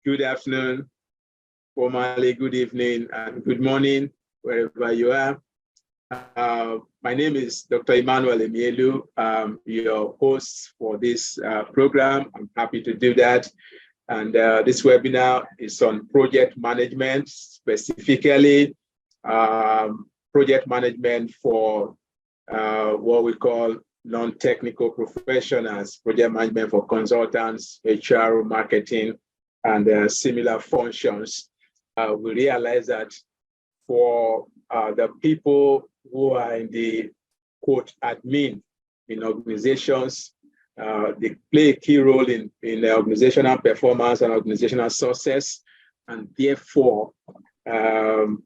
good afternoon, formally good evening, and good morning, wherever you are. My name is Dr. Emmanuel Emielu. Your host for this program. I'm happy to do that. And this webinar is on project management, specifically project management for what we call non-technical professionals, project management for consultants, HR, marketing, and similar functions. We realize that for the people who are in the quote admin in organizations, they play a key role in organizational performance and organizational success, and therefore the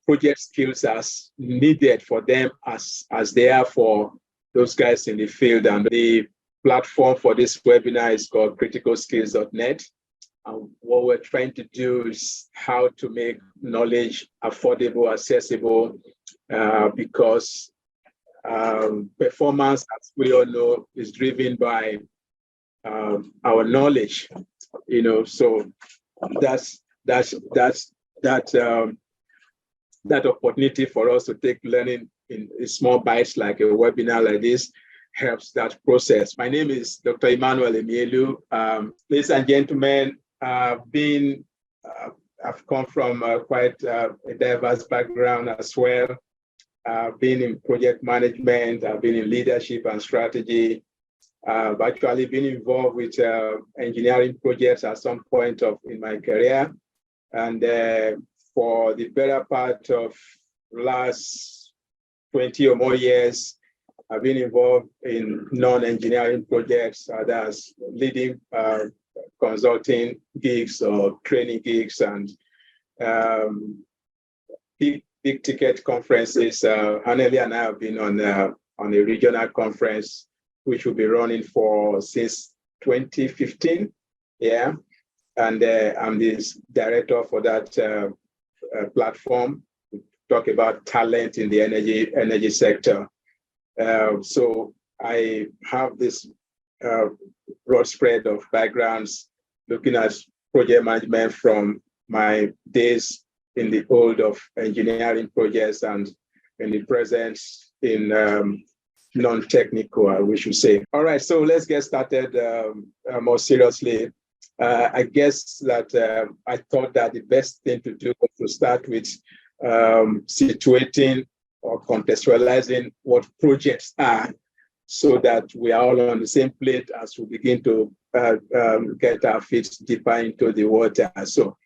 project skills are needed for them as they are for those guys in the field. And the platform for this webinar is called criticalskills.net. And what we're trying to do is how to make knowledge affordable, accessible, because performance, as we all know, is driven by our knowledge. So that's that opportunity for us to take learning in small bites, like a webinar like this, helps that process. My name is Dr. Emmanuel Emielu. Ladies and gentlemen, I've come from quite a diverse background as well. I've been in project management, I've been in leadership and strategy. I've actually been involved with engineering projects at some point in my career. And for the better part of last 20 or more years, I've been involved in non-engineering projects, that's leading consulting gigs or training gigs, and big ticket conferences. Emmanuel and I have been on a regional conference, which will be running since 2015. Yeah, and I'm the director for that platform. We talk about talent in the energy sector. So I have this broad spread of backgrounds looking at project management from my days in the old of engineering projects and in the present in non-technical, we should say. All right, so let's get started more seriously. I guess that I thought that the best thing to do was to start with situating or contextualizing what projects are, so that we are all on the same plate as we begin to get our feet deeper into the water. So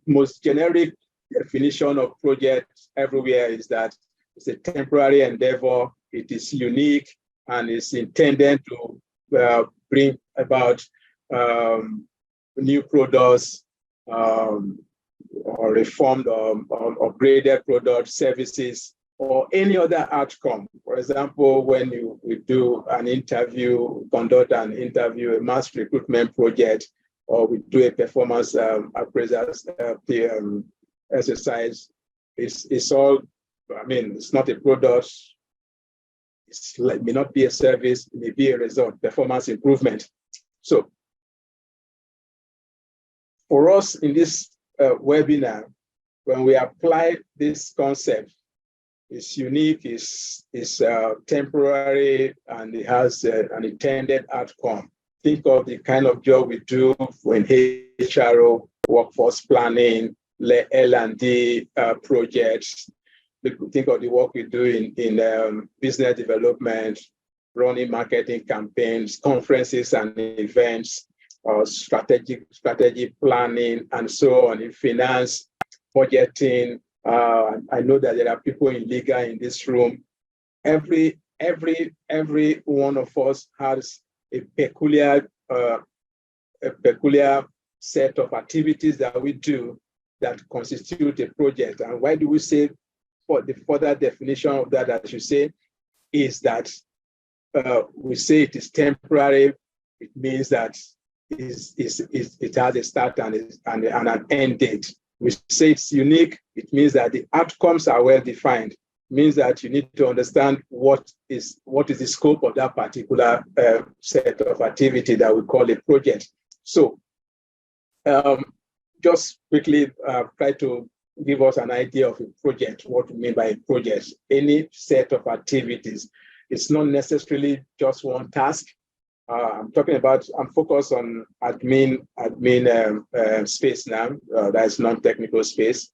most generic definition of project everywhere is that it's a temporary endeavor, it is unique, and it's intended to bring about new products or reformed or upgraded products, services, or any other outcome. For example, when we do an interview, conduct an interview, a mass recruitment project, or we do a performance appraisal exercise, it's all, it's not a product, it may not be a service, it may be a result, performance improvement. So for us in this webinar, when we apply this concept, it's unique, it's temporary, and it has an intended outcome. Think of the kind of job we do in HRO, workforce planning, L&D projects. Think of the work we do in business development, running marketing campaigns, conferences and events, or strategy planning, and so on, in finance, budgeting. I know that there are people in legal in this room. Every one of us has a peculiar set of activities that we do that constitute a project. And why do we say, for the further definition of that, as you say, is that we say it is temporary. It means that it has a start and an end date. We say it's unique. It means that the outcomes are well defined. It means that you need to understand what is the scope of that particular set of activity that we call a project. So Um, just quickly try to give us an idea of a project, what we mean by a project. Any set of activities. It's not necessarily just one task. I'm focused on admin space now. That is non-technical space,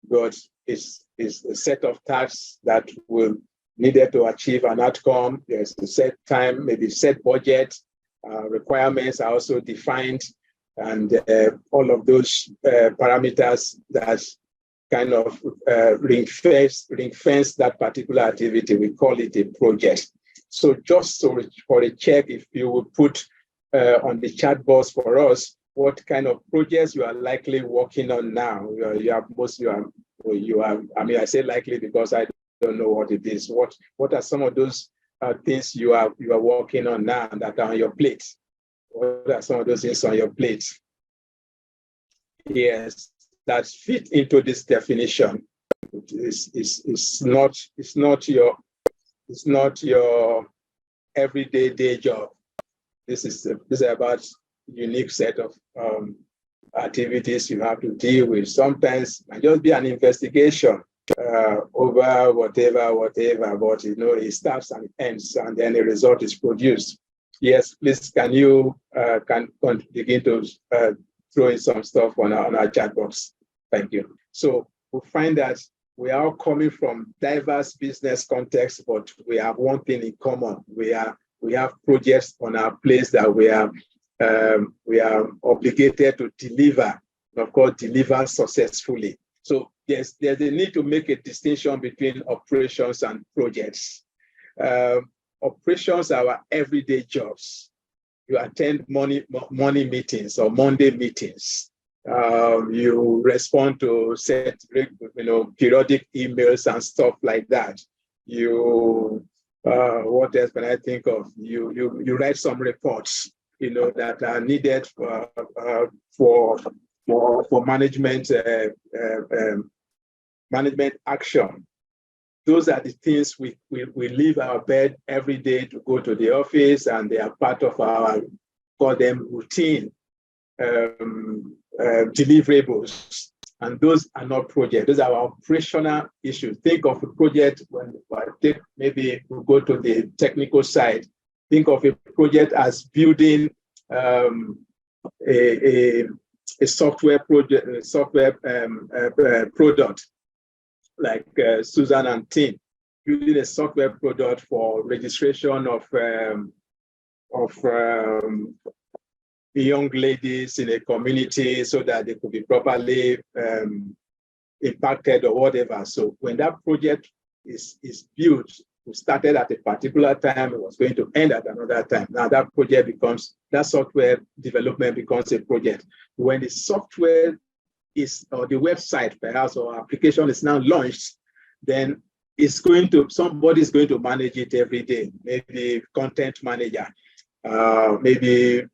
but it's a set of tasks that will needed to achieve an outcome. There's a set time, maybe set budget. Requirements are also defined, and all of those parameters that kind of ring-fence that particular activity. We call it a project. So just so for a check, if you would put on the chat box for us, what kind of projects you are likely working on now? I mean, I say likely because I don't know what it is. What are some of those things you are working on now that are on your plate? What are some of those things on your plate? Yes, that fit into this definition. It's not your everyday day job. This is about unique set of activities you have to deal with. Sometimes it might just be an investigation over whatever, but it starts and ends, and then a result is produced. Yes, please, can you begin to throw in some stuff on our chat box? Thank you. So we find that we are all coming from diverse business contexts, but we have one thing in common. We have projects on our place that we are obligated to deliver, and of course, deliver successfully. So there's a need to make a distinction between operations and projects. Operations are our everyday jobs. You attend morning meetings or Monday meetings. You respond to periodic emails and stuff like that. What else can I think of? You write some reports, that are needed for management management action. Those are the things we leave our bed every day to go to the office, and they are part of our, call them routine deliverables. And those are not projects. Those are our operational issues. Think of a project maybe we'll go to the technical side. Think of a project as building a software project, product, like Susan and team, building a software product for registration of young ladies in a community so that they could be properly impacted or whatever. So when that project is built, we started at a particular time, it was going to end at another time. Now that software development becomes a project. When the software or the website perhaps or application is now launched, then somebody's going to manage it every day. Maybe content manager, maybe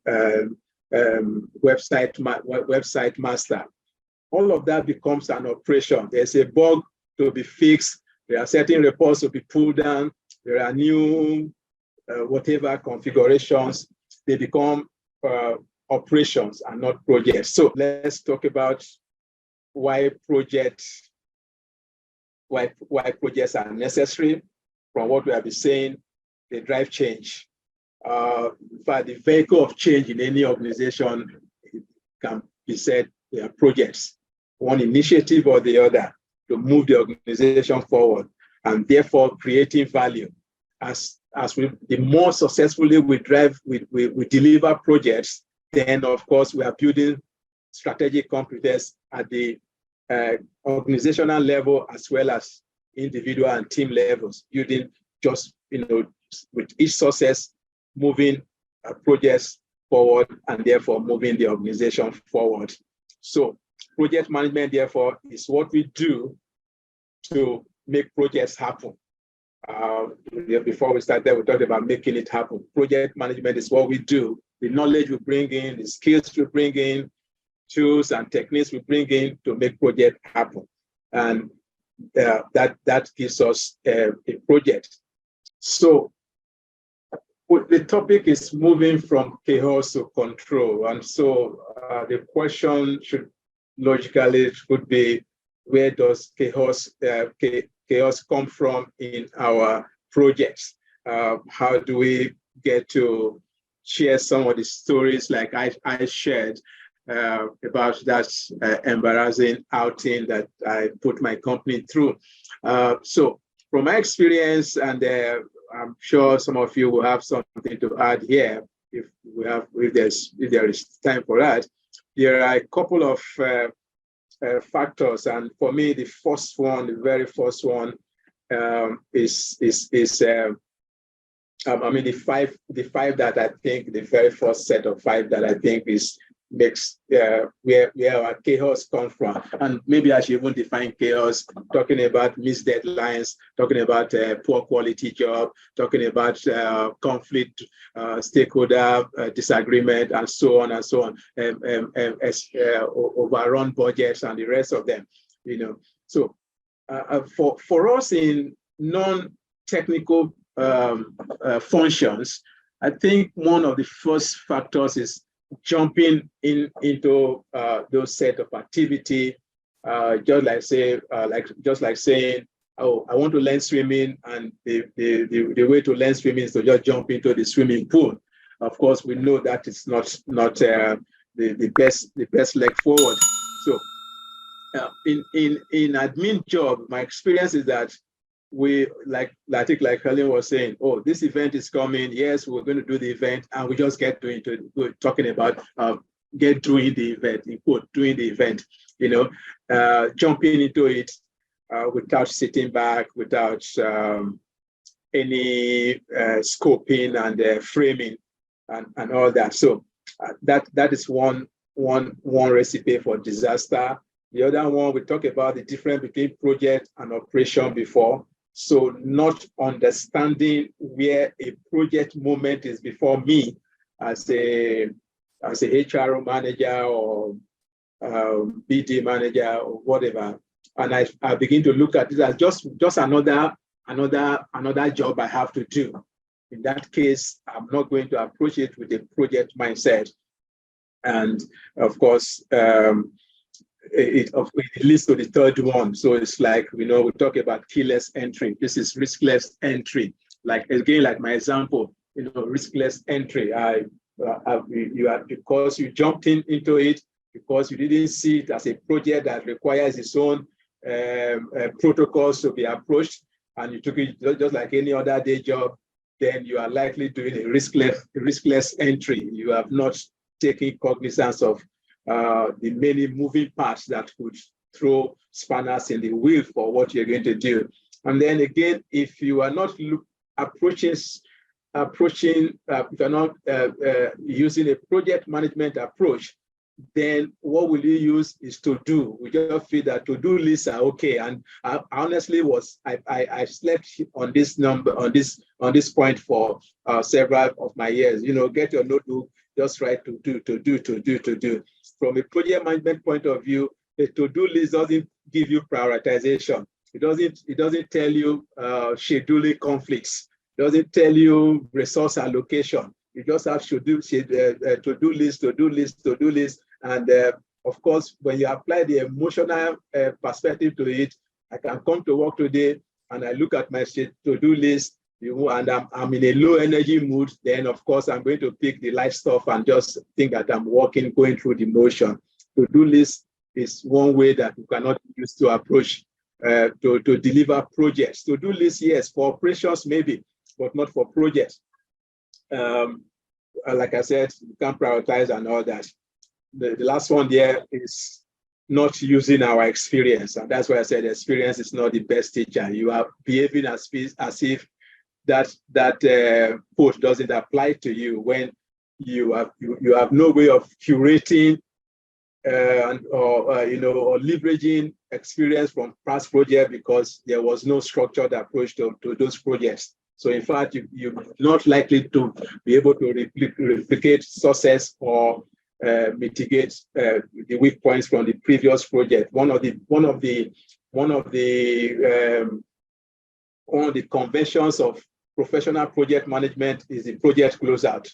website master. All of that becomes an operation. There's a bug to be fixed. There are certain reports to be pulled down. There are new whatever configurations. They become operations and not projects. So let's talk about why projects are necessary. From what we have been saying, they drive change. In fact, the vehicle of change in any organization, it can be said they are projects, one initiative or the other, to move the organization forward, and therefore creating value. The more successfully we deliver projects, then of course we are building strategic competence at the organizational level as well as individual and team levels, building just with each success, moving projects forward and therefore moving the organization forward. So project management, therefore, is what we do to make projects happen. Before we started, we talked about making it happen. Project management is what we do. The knowledge we bring in, the skills we bring in, tools and techniques we bring in to make project happen. And that gives us a project. So the topic is moving from chaos to control. And so the question logically should be, where does chaos come from in our projects? How do we get to share some of the stories like I shared about that embarrassing outing that I put my company through? So from my experience, and I'm sure some of you will have something to add here if there is time for that. There are a couple of factors, and for me, the very first one is the five that I think, the very first set of five that I think makes where our chaos comes from. And maybe I should even define chaos, talking about missed deadlines, talking about poor quality job, talking about conflict, stakeholder disagreement, and so on and so on, overrun budgets and the rest of them. So for us in non-technical functions, I think one of the first factors is jumping into those set of activity, just like saying, oh, I want to learn swimming, and the way to learn swimming is to just jump into the swimming pool. Of course, we know that it's not the best leg forward. So in admin job, my experience is that like Helen was saying, oh, this event is coming. Yes, we're going to do the event, and we just get doing it. We're talking about get doing the event, in quote, doing the event, jumping into it without sitting back, without any scoping and framing and all that. So that is one recipe for disaster. The other one, we talk about the difference between project and operation before. So not understanding where a project moment is before me as a HR manager or BD manager or whatever, and I begin to look at it as just another job I have to do. In that case, I'm not going to approach it with a project mindset, and of course. It leads to the third one. So it's like, we talk about keyless entry. This is riskless entry. Like my example, riskless entry. Because you jumped into it, because you didn't see it as a project that requires its own protocols to be approached, and you took it just like any other day job, then you are likely doing a riskless entry. You have not taken cognizance of the many moving parts that could throw spanners in the wheel for what you're going to do. And then again, if you are not if you're not using a project management approach, then what will you use is to do. We just feel that to-do lists are okay. And I honestly I slept on this point for several of my years. Get your notebook, just write to do. From a project management point of view, the to-do list doesn't give you prioritization. It doesn't tell you scheduling conflicts. It doesn't tell you resource allocation. You just have to-do list. And of course, when you apply the emotional perspective to it, I can come to work today and I look at my to-do list, and I'm in a low energy mood, then of course I'm going to pick the light stuff and just think that I'm going through the motion. To-do list is one way that you cannot use to approach to deliver projects. To-do list, yes, for operations maybe, but not for projects. Like I said, you can't prioritize and all that. The last one there is not using our experience, and that's why I said experience is not the best teacher. You are behaving as if that quote doesn't apply to you when you have no way of curating or leveraging experience from past projects because there was no structured approach to those projects. So in fact, you're not likely to be able to replicate success or mitigate the weak points from the previous project. One of the conventions of professional project management is the project closeout.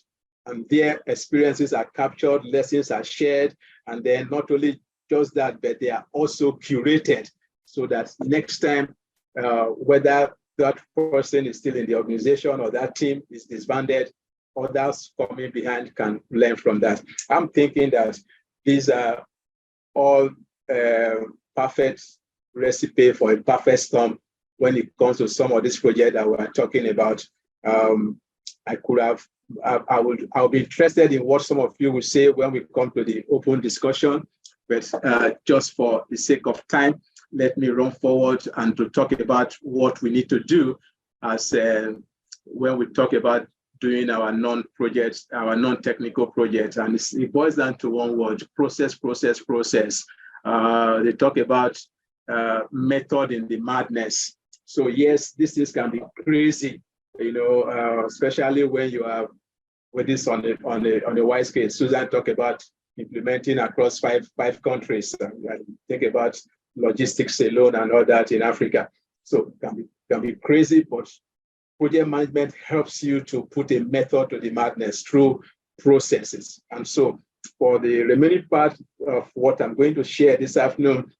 And their experiences are captured, lessons are shared, and then not only just that, but they are also curated so that next time, whether that person is still in the organization or that team is disbanded, others coming behind can learn from that. I'm thinking that these are all perfect recipe for a perfect storm when it comes to some of this project that we're talking about. I'll be interested in what some of you will say when we come to the open discussion, but just for the sake of time, let me run forward and to talk about what we need to do as when we talk about doing our non-projects, our non-technical projects, and it boils down to one word: process, process, process. They talk about method in the madness. So yes, this can be crazy, especially when you are with this on a wide scale. Susan talked about implementing across five countries. Think about logistics alone and all that in Africa. So it can be crazy, but project management helps you to put a method to the madness through processes. And so for the remaining part of what I'm going to share this afternoon,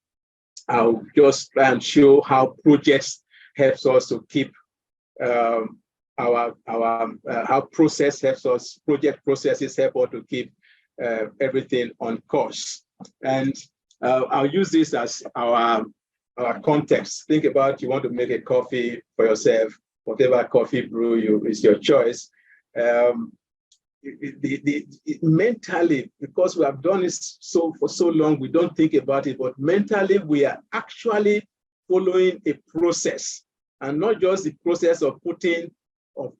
I'll just try and show how projects helps us to keep how process helps us, project processes help us to keep everything on course. And I'll use this as our context. Think about, you want to make a coffee for yourself, whatever coffee brew is your choice. Mentally, because we have done this for so long, we don't think about it, but mentally we are actually following a process, and not just the process of putting the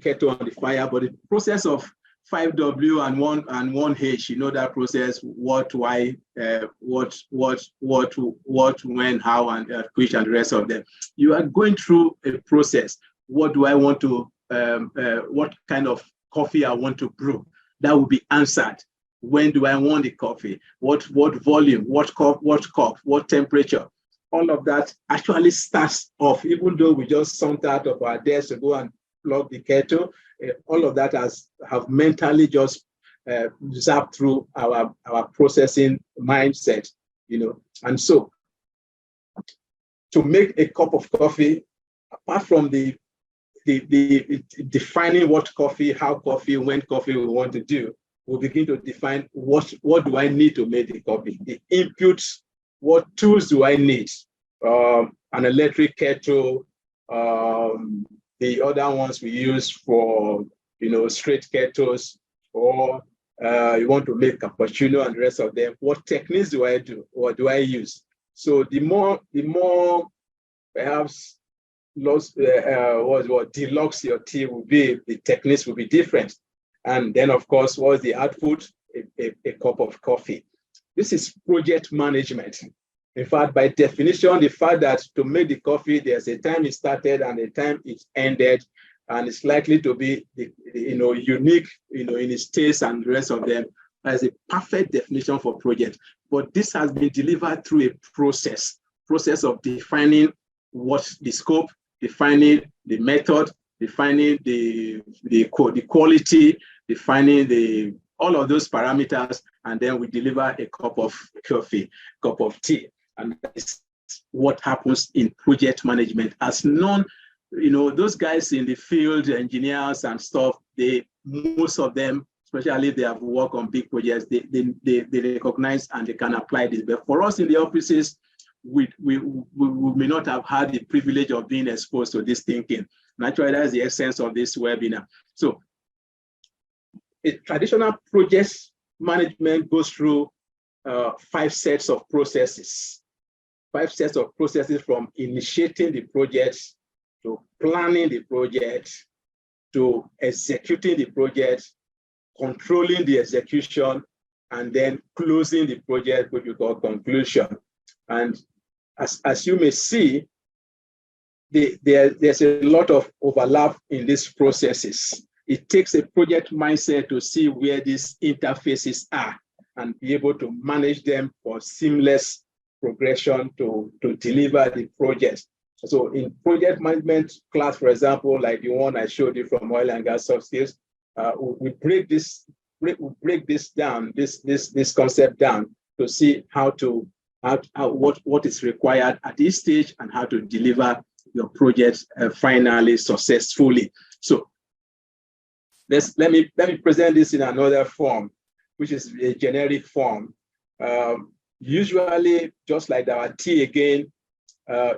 kettle on the fire, but the process of 5W and 1H. You know that process: what, why, what, when, how, and which, and the rest of them. You are going through a process. What do I want to? What kind of coffee I want to brew? That will be answered. When do I want the coffee? What volume? What cup? What temperature? All of that actually starts off, even though we just jumped out of our desk to go and plug the kettle. All of that have mentally just zapped through our processing mindset, And so, to make a cup of coffee, apart from the defining what coffee, how coffee, when coffee we want to do, we'll begin to define what do I need to make the coffee, the inputs, what tools do I need, an electric kettle, the other ones we use for, straight kettles, or you want to make cappuccino and the rest of them. What techniques do I do, or do I use? So the more perhaps deluxe your tea will be, the techniques will be different. And then, of course, what's the output? A cup of coffee. This is project management. In fact, by definition, the fact that to make the coffee, there's a time it started and a time it ended, and it's likely to be, unique, in its taste and the rest of them, as a perfect definition for project. But this has been delivered through a process of defining what the scope, defining the method, defining the quality, defining all of those parameters, and then we deliver a cup of coffee, cup of tea. And that is what happens in project management. As those guys in the field, engineers and stuff, most of them, especially if they have worked on big projects, they recognize and they can apply this. But for us in the offices, we may not have had the privilege of being exposed to this thinking. Naturally, that's the essence of this webinar. So, a traditional project management goes through 5 sets of processes. 5 sets of processes, from initiating the project, to planning the project, to executing the project, controlling the execution, and then closing the project, which we call conclusion. And as you may see, there's a lot of overlap in these processes. It takes a project mindset to see where these interfaces are and be able to manage them for seamless progression to deliver the project. So in project management class, for example, like the one I showed you from oil and gas soft skills, we break this down, this concept down to see what is required at this stage and how to deliver your project finally successfully. So let me present this in another form, which is a generic form. Usually, just like our T again,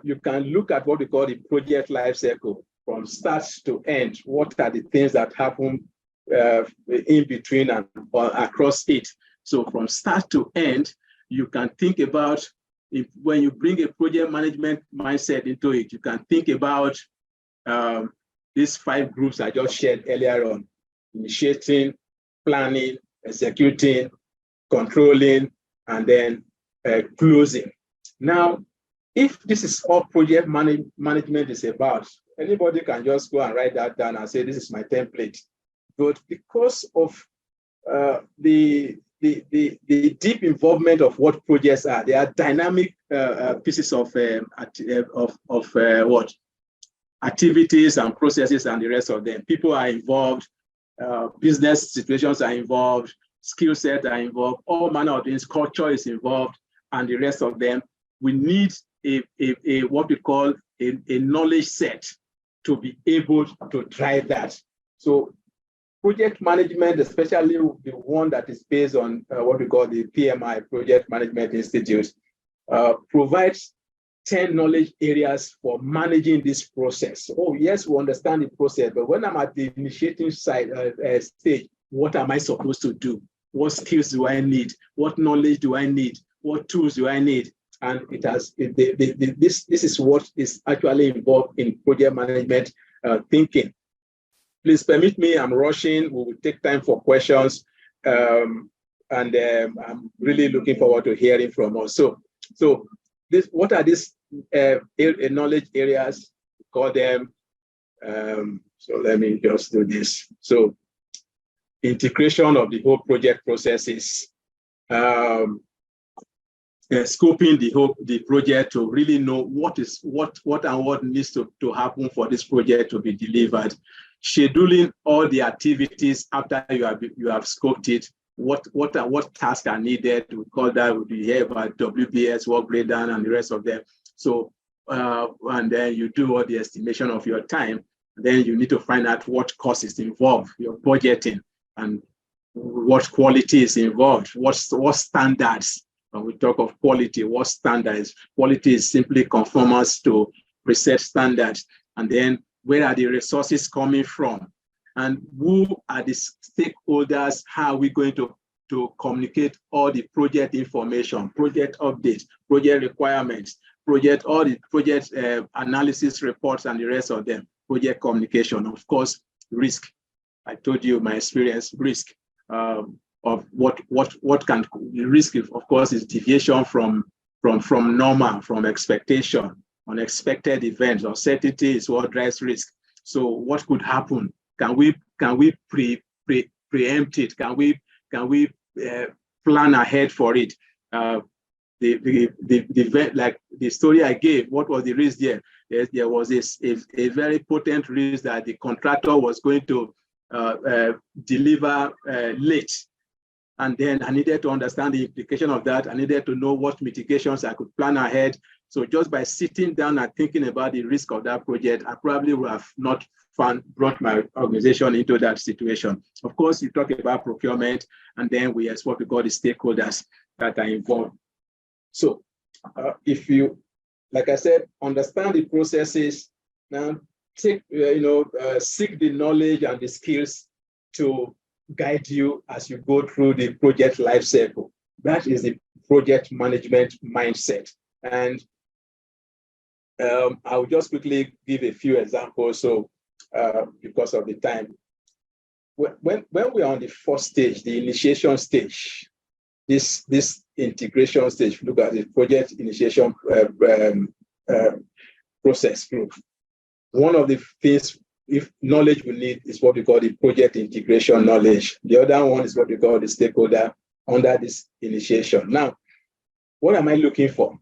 you can look at what we call the project life cycle from start to end. What are the things that happen in between and across it? So from start to end, you can think about, when you bring a project management mindset into it, you can think about these 5 groups I just shared earlier on: initiating, planning, executing, controlling, and then closing. Now, if this is all project management is about, anybody can just go and write that down and say, this is my template. But because of the deep involvement of what projects are, they are dynamic pieces of what activities and processes and the rest of them. People are involved, business situations are involved, skill set are involved, all manner of things, culture is involved, and the rest of them. We need a what we call a knowledge set to be able to drive that. So project management, especially the one that is based on what we call the PMI, Project Management Institute, provides 10 knowledge areas for managing this process. Oh, yes, we understand the process, but when I'm at the initiating side stage, what am I supposed to do? What skills do I need? What knowledge do I need? What tools do I need? And this is what is actually involved in project management thinking. Please permit me, I'm rushing. We will take time for questions. And I'm really looking forward to hearing from us. So what are these knowledge areas? We call them, so let me just do this. So integration of the whole project processes, scoping the project to really know what needs to happen for this project to be delivered, scheduling all the activities after you have scoped it. What tasks are needed? We call that, we hear about WBS, work breakdown, and the rest of them. So and then you do all the estimation of your time. Then you need to find out what cost is involved, your budgeting, and what quality is involved, what standards. When we talk of quality, what standards? Quality is simply conformance to preset standards. And then where are the resources coming from? And who are the stakeholders? How are we going to communicate all the project information, project updates, project requirements, all the project analysis reports and the rest of them, project communication, of course, risk. I told you my experience, risk. Of what can risk, of course, is deviation from normal, from expectation, unexpected events. Uncertainty is what drives risk. So what could happen? Can we preempt it? Can we plan ahead for it? The event, like the story I gave, what was the risk there? There was a very potent risk that the contractor was going to deliver late. And then I needed to understand the implication of that. I needed to know what mitigations I could plan ahead. So just by sitting down and thinking about the risk of that project, I probably would have not brought my organization into that situation. Of course, you talk about procurement, and then we have what we call the stakeholders that are involved. So if you, like I said, understand the processes, now seek the knowledge and the skills to guide you as you go through the project life cycle. That is the project management mindset. And I'll just quickly give a few examples. So because of the time, when we are on the first stage, the initiation stage, this integration stage, look at the project initiation process group. One of the things, if knowledge we need, is what we call the project integration knowledge. The other one is what we call the stakeholder under this initiation. Now, what am I looking for?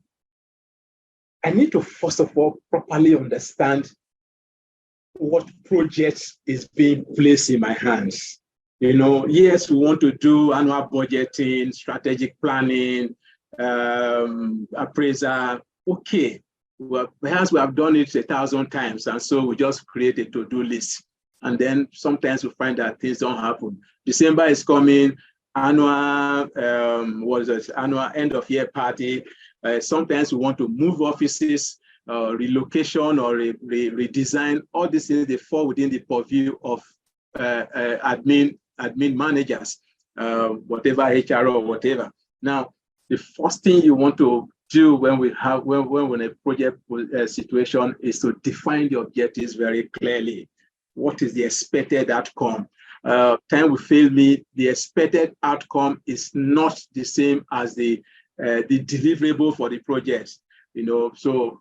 I need to first of all properly understand what project is being placed in my hands. Yes, we want to do annual budgeting, strategic planning, appraisal. Okay, well, perhaps we have done it 1,000 times, and so we just create a to-do list. And then sometimes we find that things don't happen. December is coming, annual annual end of year party. Sometimes we want to move offices, relocation or redesign. All these things, they fall within the purview of admin managers, whatever HR or whatever. Now, the first thing you want to do when when a project situation is to define the objectives very clearly. What is the expected outcome? Time will fail me. The expected outcome is not the same as the deliverable for the project. So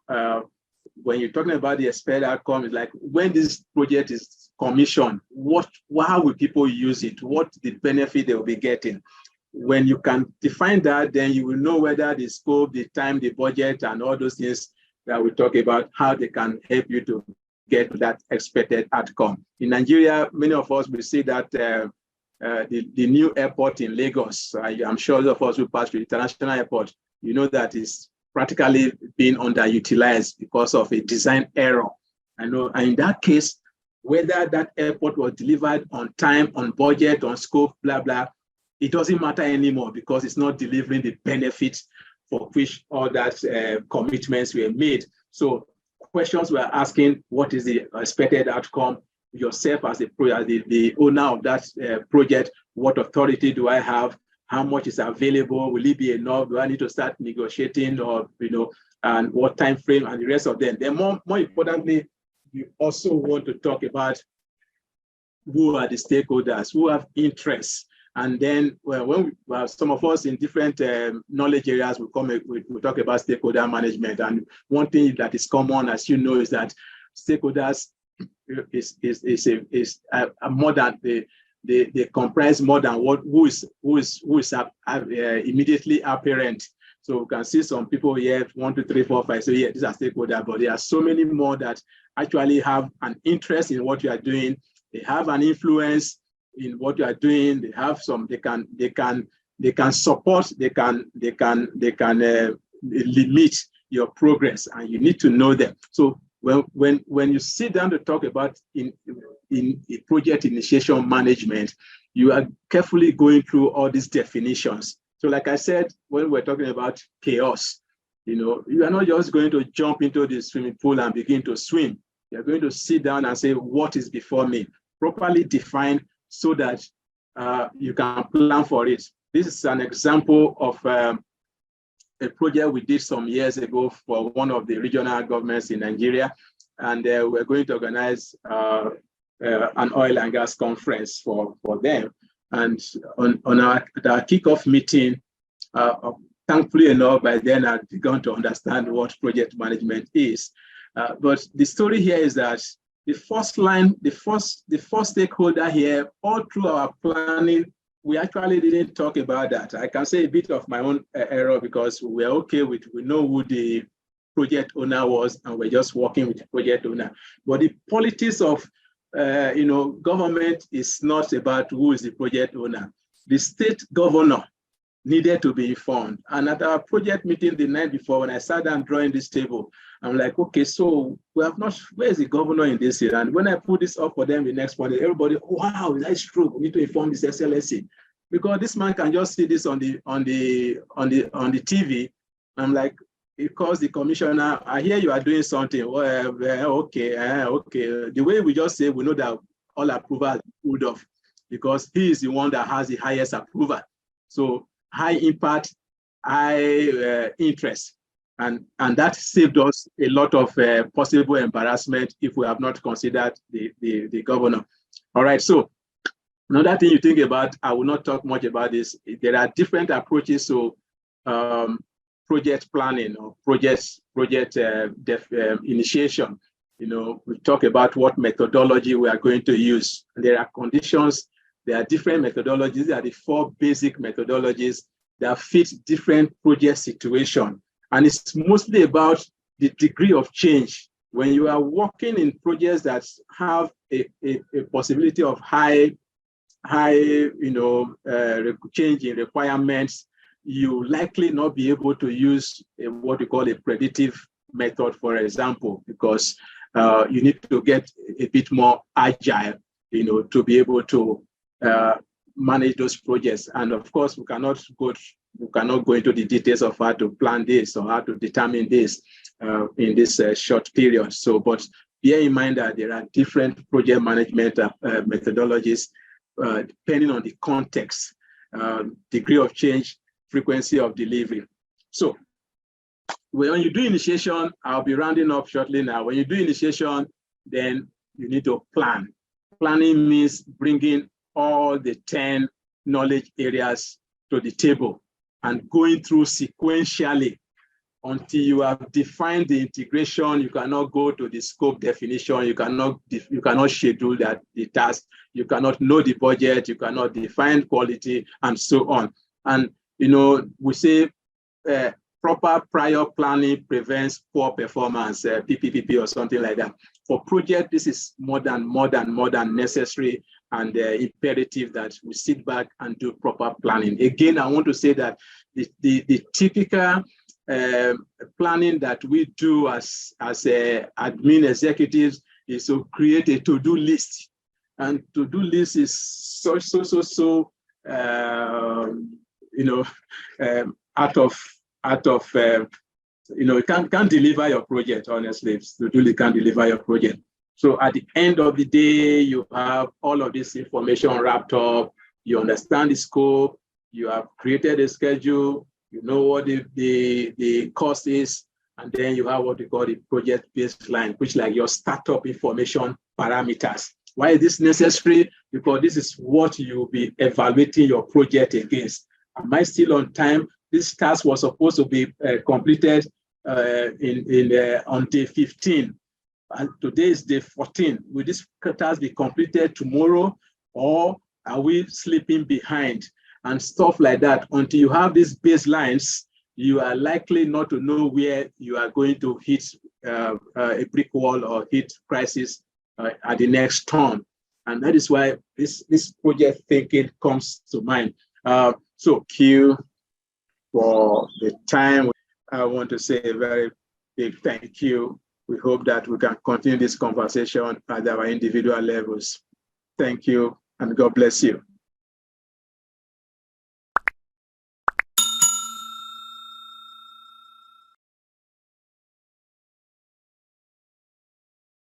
when you're talking about the expected outcome, it's like when this project is commissioned, how will people use it? What the benefit they will be getting? When you can define that, then you will know whether the scope, the time, the budget, and all those things that we talk about, how they can help you to get to that expected outcome. In Nigeria, many of us will see that the new airport in Lagos, I'm sure those of us who pass through the international airport, that is practically being underutilized because of a design error. And in that case, whether that airport was delivered on time, on budget, on scope, blah, blah, it doesn't matter anymore because it's not delivering the benefits for which all that commitments were made. So questions we're asking, what is the expected outcome? Yourself as the owner of that project, what authority do I have? How much is available? Will it be enough? Do I need to start negotiating, or and what time frame, and the rest of them? Then more importantly, you also want to talk about who are the stakeholders, who have interests. And then when some of us in different knowledge areas we talk about stakeholder management. And one thing that is common, as you know, is that stakeholders is more than they comprise more than who is immediately apparent. So we can see some people here, 1, 2, 3, 4, 5. So yeah, these are stakeholders, but there are so many more that actually have an interest in what you are doing. They have an influence in what you are doing. They have some. They can support. They can limit your progress, and you need to know them. So when you sit down to talk about in project initiation management, you are carefully going through all these definitions. So like I said, when we're talking about chaos, you are not just going to jump into the swimming pool and begin to swim. You're going to sit down and say, what is before me? Properly define so that you can plan for it. This is an example of a project we did some years ago for one of the regional governments in Nigeria. And we're going to organize an oil and gas conference for them. And on our kickoff meeting, thankfully enough, by then I'd begun to understand what project management is. But the story here is that the first line, the first stakeholder here, all through our planning, we actually didn't talk about that. I can say a bit of my own error because we know who the project owner was, and we're just working with the project owner. But the politics of government is not about who is the project owner. The state governor needed to be informed. And at our project meeting the night before, when I sat down drawing this table, I'm like, okay, so we have not, where is the governor in this here? And when I put this up for them the next morning, everybody, oh, wow, that's true. We need to inform this SLSC. Because this man can just see this on the TV. I'm like, because the commissioner, I hear you are doing something. Well, okay. The way we just say, we know that all approval is pulled off because he is the one that has the highest approval. So high impact, high interest. And that saved us a lot of possible embarrassment if we have not considered the governor. All right, so another thing you think about, I will not talk much about this. There are different approaches to project planning or project initiation. We talk about what methodology we are going to use. There are conditions. There are different methodologies. There are the 4 basic methodologies that fit different project situations. And it's mostly about the degree of change. When you are working in projects that have a possibility of high change in requirements, you likely not be able to use what we call a predictive method, for example, because you need to get a bit more agile, to be able to manage those projects. And of course, we cannot go into the details of how to plan this or how to determine this in this short period. So, but bear in mind that there are different project management methodologies depending on the context, degree of change, frequency of delivery. So when you do initiation, I'll be rounding up shortly now. When you do initiation, then you need to plan. Planning means bringing all the 10 knowledge areas to the table and going through sequentially until you have defined the integration. You cannot go to the scope definition. You cannot schedule the task. You cannot know the budget. You cannot define quality, and so on. And we say proper prior planning prevents poor performance, PPPP or something like that. For project, this is more than necessary and imperative that we sit back and do proper planning. Again, I want to say that the typical planning that we do as admin executives is to create a to-do list, and to-do list is so can't deliver your project. Honestly, to-do list can't deliver your project. So at the end of the day, you have all of this information wrapped up. You understand the scope. You have created a schedule. You know what the cost is, and then you have what we call the project baseline, which like your startup information parameters. Why is this necessary? Because this is what you'll be evaluating your project against. Am I still on time? This task was supposed to be completed on day 15, and today is day 14. Will this task be completed tomorrow, or are we slipping behind? And stuff like that. Until you have these baselines, you are likely not to know where you are going to hit a brick wall or hit crisis at the next turn. And that is why this project thinking comes to mind. So Q, for the time, I want to say a very big thank you. We hope that we can continue this conversation at our individual levels. Thank you, and God bless you.